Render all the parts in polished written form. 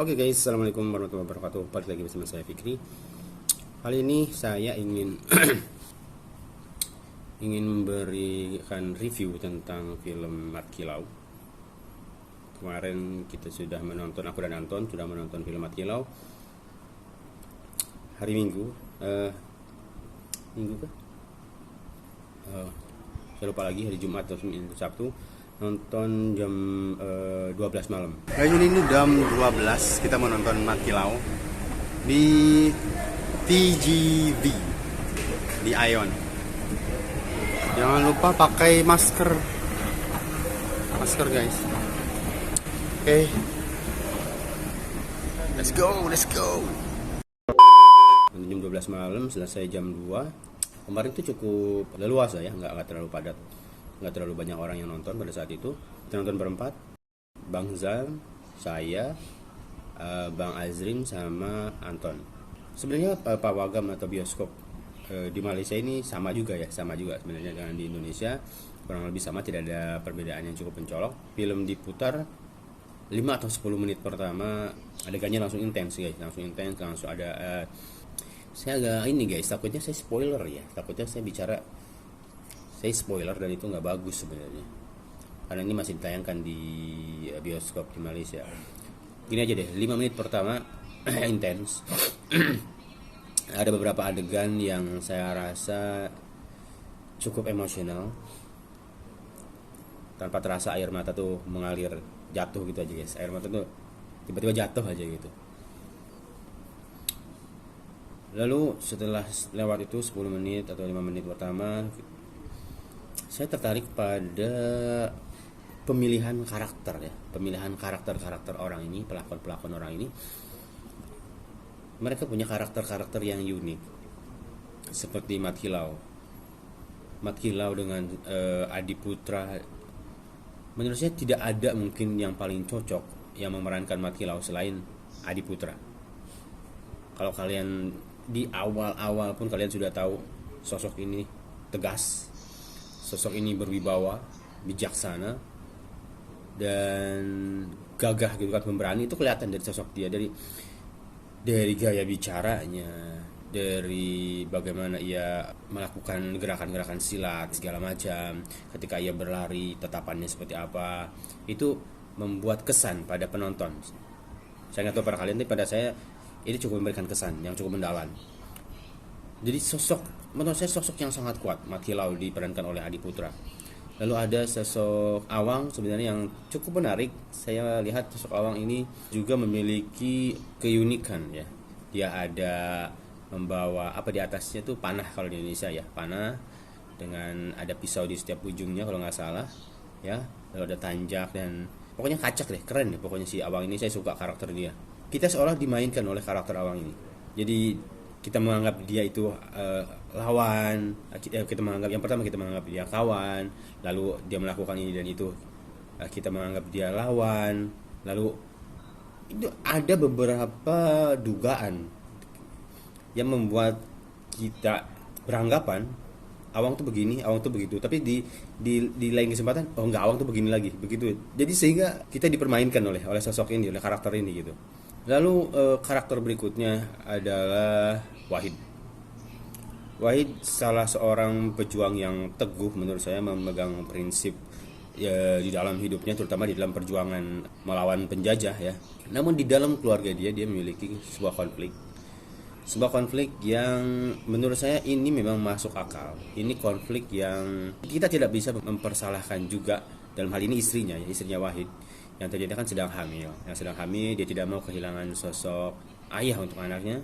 Oke guys, assalamualaikum warahmatullahi wabarakatuh. Balik lagi bersama saya Fikri. Kali ini saya ingin memberikan review tentang film Mat Kilau. Kemarin kita sudah menonton, aku dan Anton sudah menonton film Mat Kilau hari Minggu. Minggu kah? Saya lupa lagi, hari Jumat atau Sabtu. Nonton jam 12 malam. Ini jam 12 kita mau nonton Mat Kilau di TGV di Ion. Jangan lupa pakai masker guys. Oke. Let's go. Nonton jam 12 malam, selesai jam 2. Kemarin itu cukup leluasa ya, nggak terlalu padat. Nggak terlalu banyak orang yang nonton pada saat itu. Kita nonton berempat, Bang Zal, saya, Bang Azrim sama Anton. Sebenarnya pawagam atau bioskop di Malaysia ini sama juga sebenarnya dengan di Indonesia, kurang lebih sama, tidak ada perbedaan yang cukup mencolok. Film diputar 5 atau 10 menit pertama adegannya langsung intens guys, langsung ada saya agak ini guys, takutnya saya spoiler ya, takutnya saya spoiler dan itu nggak bagus sebenarnya, karena ini masih ditayangkan di bioskop di Malaysia. Gini aja deh, 5 menit pertama intens. Ada beberapa adegan yang saya rasa cukup emosional, tanpa terasa air mata tuh mengalir, jatuh gitu aja guys, air mata tuh tiba-tiba jatuh aja gitu. Lalu setelah lewat itu 10 menit atau 5 menit pertama, saya tertarik pada pemilihan karakter orang ini, pelakon orang ini. Mereka punya karakter yang unik, seperti Mat Kilau dengan Adi Putra. Menurut saya tidak ada mungkin yang paling cocok yang memerankan Mat Kilau selain Adi Putra. Kalau kalian di awal pun kalian sudah tahu sosok ini tegas, sosok ini berwibawa, bijaksana, dan gagah gitu kan, pemberani. Itu kelihatan dari sosok dia, dari gaya bicaranya, dari bagaimana ia melakukan gerakan-gerakan silat segala macam, ketika ia berlari tatapannya seperti apa. Itu membuat kesan pada penonton. Saya nggak tahu pada kalian, tapi pada saya ini cukup memberikan kesan yang cukup mendalam. Jadi menurut saya sosok yang sangat kuat Mat Kilau diperankan oleh Adi Putra. Lalu ada sosok Awang sebenarnya yang cukup menarik. Saya lihat sosok Awang ini juga memiliki keunikan ya. Dia ada membawa apa di atasnya tuh, panah kalau di Indonesia ya, panah dengan ada pisau di setiap ujungnya kalau nggak salah ya. Lalu ada tanjak dan pokoknya kacak deh, keren deh pokoknya si Awang ini. Saya suka karakter dia. Kita seolah dimainkan oleh karakter Awang ini. Jadi kita menganggap dia itu lawan. Kita menganggap dia kawan. Lalu dia melakukan ini dan itu, kita menganggap dia lawan. Lalu itu ada beberapa dugaan yang membuat kita beranggapan Awang tuh begini, Awang tuh begitu. Tapi di lain kesempatan, oh enggak, Awang tuh begini lagi, begitu. Jadi sehingga kita dipermainkan oleh sosok ini, oleh karakter ini gitu. Lalu karakter berikutnya adalah Wahid. Salah seorang pejuang yang teguh menurut saya, memegang prinsip ya, di dalam hidupnya, terutama di dalam perjuangan melawan penjajah ya. Namun di dalam keluarga dia memiliki sebuah konflik yang menurut saya ini memang masuk akal. Ini konflik yang kita tidak bisa mempersalahkan juga. Dalam hal ini istrinya Wahid, yang terjadi kan sedang hamil, dia tidak mau kehilangan sosok ayah untuk anaknya.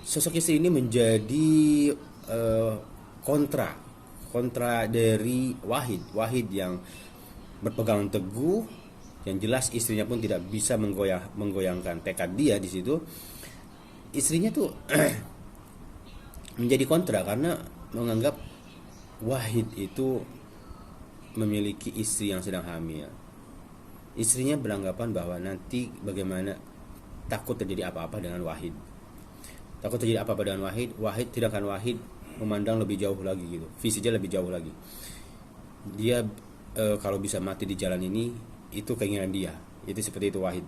Sosok istri ini menjadi kontra dari Wahid yang berpegang teguh, yang jelas istrinya pun tidak bisa menggoyangkan tekad dia di situ. Istrinya tuh menjadi kontra karena menganggap Wahid itu memiliki istri yang sedang hamil. Istrinya beranggapan bahwa nanti bagaimana, takut terjadi apa-apa dengan Wahid. Tidakkan Wahid memandang lebih jauh lagi gitu, visinya lebih jauh lagi. Dia kalau bisa mati di jalan ini, itu keinginan dia. Itu seperti itu Wahid.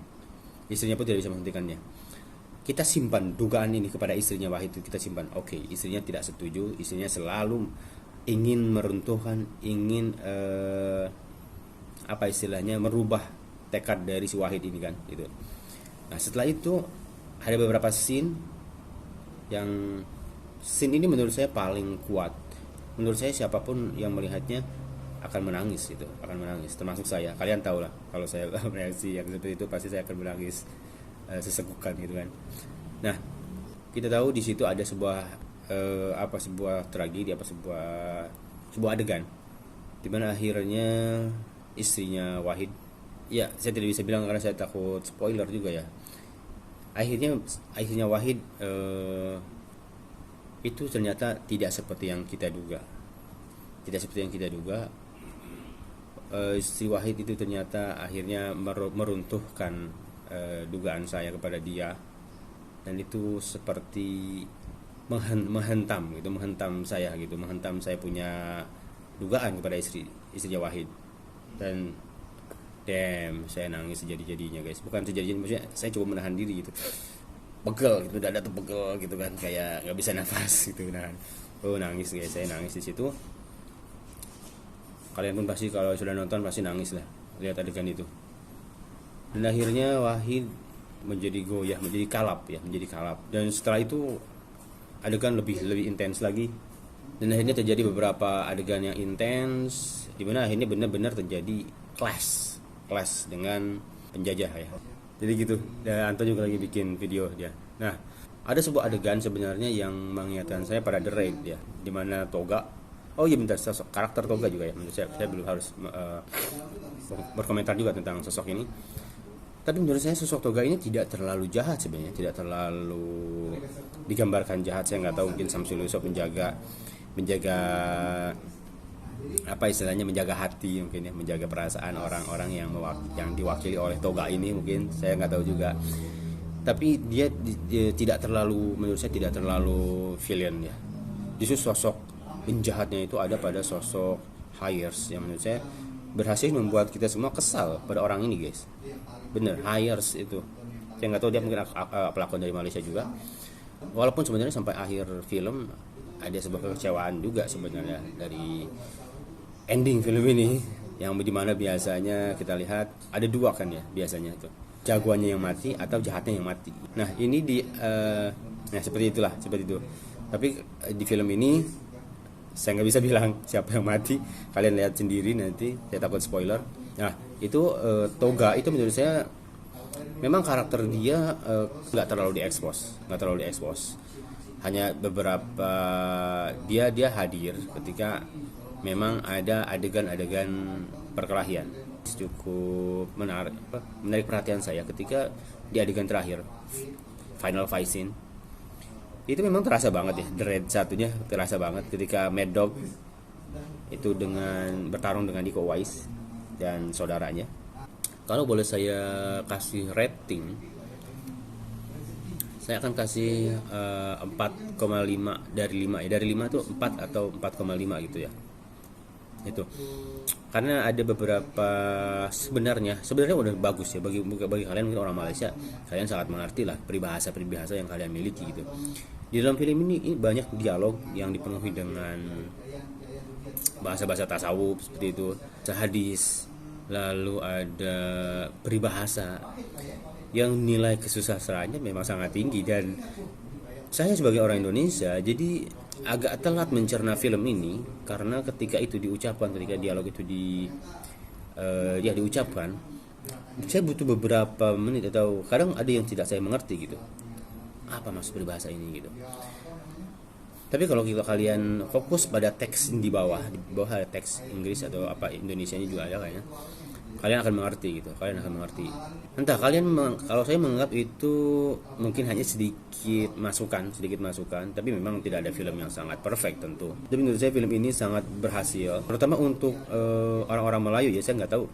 istrinya pun tidak bisa menghentikannya. Kita simpan dugaan ini kepada istrinya Wahid, itu kita simpan. Oke, istrinya tidak setuju, istrinya selalu ingin meruntuhkan, ingin apa istilahnya, merubah tekad dari si Wahid ini kan gitu. Nah setelah itu ada beberapa scene yang ini menurut saya paling kuat. Menurut saya siapapun yang melihatnya akan menangis itu, akan menangis, termasuk saya. Kalian tahu lah kalau saya bereaksi yang seperti itu pasti saya akan menangis sesegukan gitu kan. Nah kita tahu di situ ada sebuah sebuah tragedi, sebuah adegan di mana akhirnya istrinya Wahid, ya saya tidak bisa bilang karena saya takut spoiler juga ya, akhirnya Wahid itu ternyata tidak seperti yang kita duga. Istri Wahid itu ternyata akhirnya meruntuhkan dugaan saya kepada dia, dan itu seperti menghentam saya punya dugaan kepada istrinya Wahid. Dan saya nangis sejadi-jadinya guys, bukan sejadi-jadinya, maksudnya saya coba menahan diri gitu, pegel gitu, dada tuh pegel gitu kan, kayak nggak bisa nafas gitu kan. Nangis guys, saya nangis di situ. Kalian pun pasti kalau sudah nonton pasti nangis lah lihat adegan itu. Dan akhirnya Wahid menjadi goyah, menjadi kalap. Dan setelah itu adegan lebih intens lagi. Dan akhirnya terjadi beberapa adegan yang intens di mana akhirnya benar-benar terjadi clash dengan penjajah ya. Jadi gitu. Dan Anton juga lagi bikin video dia. Nah, ada sebuah adegan sebenarnya yang mengingatkan saya pada The Raid ya, di mana Toga. Oh iya bentar, karakter Toga juga ya. Menurut saya belum harus berkomentar juga tentang sosok ini. Tapi menurut saya sosok Toga ini tidak terlalu jahat sebenarnya, tidak terlalu digambarkan jahat. Saya nggak tahu, mungkin Samsul Yusuf menjaga apa istilahnya, menjaga hati mungkin ya, menjaga perasaan orang-orang yang diwakili oleh Toga ini, mungkin saya nggak tahu juga. Tapi dia tidak terlalu, menurut saya tidak terlalu villain ya. Justru sosok penjahatnya itu ada pada sosok Hires yang menurut saya berhasil membuat kita semua kesal pada orang ini guys. Bener, Hires itu, saya nggak tahu dia mungkin pelakon dari Malaysia juga. Walaupun sebenarnya sampai akhir film ada sebuah kekecewaan juga sebenarnya dari ending film ini, yang dimana biasanya kita lihat ada dua kan ya, biasanya itu jagoannya yang mati atau jahatnya yang mati. Nah ini seperti itu. Tapi di film ini saya nggak bisa bilang siapa yang mati, kalian lihat sendiri nanti, saya takut spoiler. Nah itu Toga itu menurut saya memang karakter dia nggak terlalu diekspos, hanya beberapa dia hadir ketika memang ada adegan perkelahian. Cukup menarik perhatian saya ketika di adegan terakhir, final fight scene. Itu memang terasa banget ya, The Raid satunya terasa banget ketika Mad Dog itu bertarung dengan Iko Uwais dan saudaranya. Kalau boleh saya kasih rating, saya akan kasih 4,5 dari 5 ya. Dari 5 itu 4 atau 4,5 gitu ya. Itu karena ada beberapa sebenarnya udah bagus ya, bagi kalian mungkin orang Malaysia, kalian sangat mengerti lah peribahasa yang kalian miliki gitu. Di dalam film ini banyak dialog yang dipenuhi dengan bahasa-bahasa tasawuf seperti itu, hadis, lalu ada peribahasa yang nilai kesusastraannya memang sangat tinggi. Dan saya sebagai orang Indonesia jadi agak telat mencerna film ini, karena ketika dialog itu diucapkan, saya butuh beberapa menit atau kadang ada yang tidak saya mengerti gitu, apa maksud peribahasa ini gitu. Tapi kalau kalian fokus pada teks di bawah ada teks Inggris atau apa Indonesianya juga ada kayaknya, kalian akan mengerti. Entah kalau saya menganggap itu mungkin hanya sedikit masukan, tapi memang tidak ada film yang sangat perfect tentu. Tapi menurut saya film ini sangat berhasil, terutama untuk orang-orang Melayu ya. Saya nggak tahu,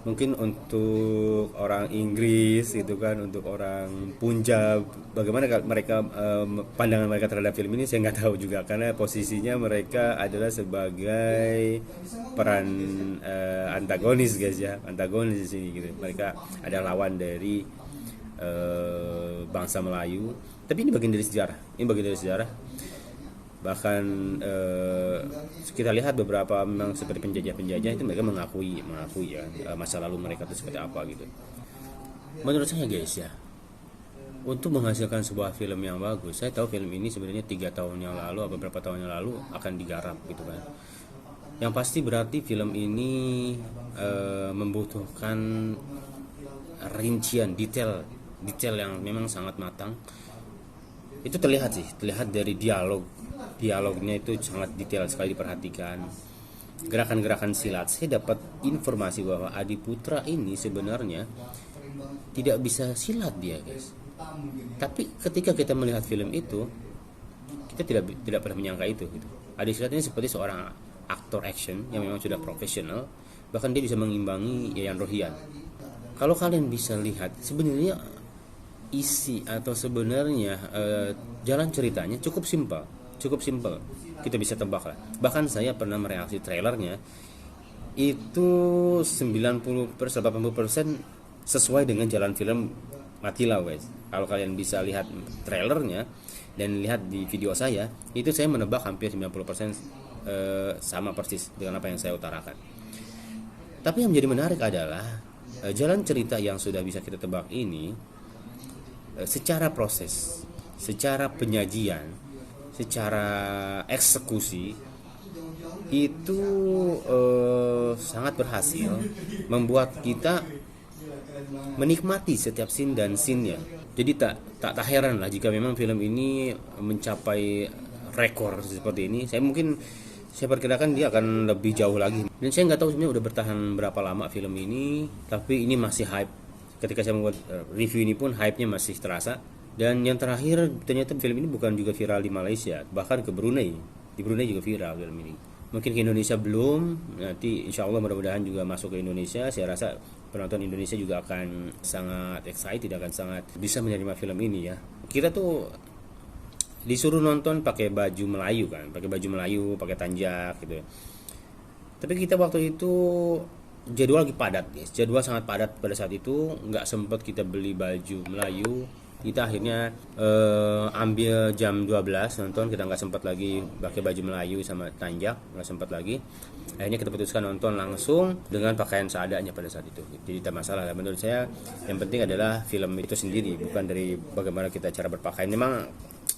mungkin untuk orang Inggris gitu kan, untuk orang Punjab, bagaimana mereka pandangan mereka terhadap film ini saya nggak tahu juga, karena posisinya mereka adalah sebagai peran antagonis guys ya, antagonis di sini gitu. Mereka ada lawan dari bangsa Melayu. Tapi ini bagian dari sejarah. Ini bagian dari sejarah. Bahkan kita lihat beberapa memang seperti penjajah-penjajah itu mereka mengakui ya masa lalu mereka itu seperti apa gitu. Menurut saya guys ya, untuk menghasilkan sebuah film yang bagus, saya tahu film ini sebenarnya 3 tahun yang lalu atau beberapa tahun yang lalu akan digarap gitu kan. Yang pasti berarti film ini membutuhkan rincian detail yang memang sangat matang. Itu terlihat dari dialognya itu sangat detail sekali diperhatikan. Gerakan-gerakan silat, saya dapat informasi bahwa Adiputra ini sebenarnya tidak bisa silat dia guys. Tapi ketika kita melihat film itu, kita tidak pernah menyangka itu gitu. Adi Silat ini seperti seorang aktor action yang memang sudah profesional, bahkan dia bisa mengimbangi Yayan Rohian. Kalau kalian bisa lihat sebenarnya isi atau sebenarnya jalan ceritanya cukup simpel. Kita bisa tebak lah. Bahkan saya pernah mereaksi trailernya itu 90-80% sesuai dengan jalan film Matilau guys. Kalau kalian bisa lihat trailernya dan lihat di video saya, itu saya menebak hampir 90% sama persis dengan apa yang saya utarakan. Tapi yang menjadi menarik adalah jalan cerita yang sudah bisa kita tebak ini secara proses, secara penyajian, secara eksekusi itu sangat berhasil membuat kita menikmati setiap scene dan scene-nya. Jadi tak heran lah jika memang film ini mencapai rekor seperti ini. Saya perkirakan dia akan lebih jauh lagi. Dan saya nggak tahu sebenarnya udah bertahan berapa lama film ini, tapi ini masih hype. Ketika saya membuat review ini pun hype-nya masih terasa. Dan yang terakhir ternyata film ini bukan juga viral di Malaysia, bahkan ke Brunei. Di Brunei juga viral film ini. Mungkin ke Indonesia belum, nanti insya Allah mudah-mudahan juga masuk ke Indonesia. Saya rasa penonton Indonesia juga akan sangat excited, akan sangat bisa menerima film ini ya. Kita tuh disuruh nonton pakai baju Melayu kan, pakai tanjak gitu. Tapi kita waktu itu jadwal lagi padat guys, jadwal sangat padat pada saat itu, nggak sempat kita beli baju Melayu. Kita akhirnya ambil jam 12 nonton, kita nggak sempat lagi pakai baju Melayu sama tanjak, nggak sempat lagi. Akhirnya kita putuskan nonton langsung dengan pakaian seadanya pada saat itu. Jadi tidak masalah. Menurut saya yang penting adalah film itu sendiri, bukan dari bagaimana kita cara berpakaian. Memang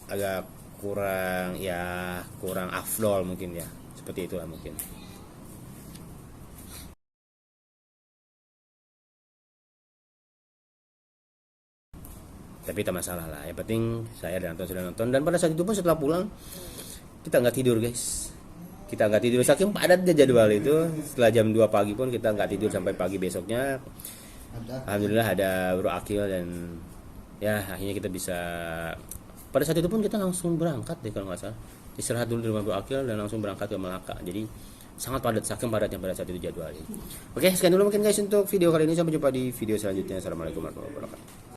agak kurang afdol mungkin ya, seperti itulah mungkin. Tapi tak masalah lah, yang penting saya dan Anton sudah nonton. Dan pada saat itu pun setelah pulang kita nggak tidur guys, kita nggak tidur saking padatnya jadwal itu. Setelah jam 2 pagi pun kita nggak tidur sampai pagi besoknya. Alhamdulillah ada Bro Akil dan ya akhirnya kita bisa. Pada saat itu pun kita langsung berangkat deh kalau nggak salah, istirahat dulu di rumah Bro Akil dan langsung berangkat ke Melaka. Jadi sangat padat, saking padatnya pada saat itu jadwalnya. Oke, sekian dulu mungkin guys untuk video kali ini, sampai jumpa di video selanjutnya. Assalamualaikum warahmatullahi wabarakatuh.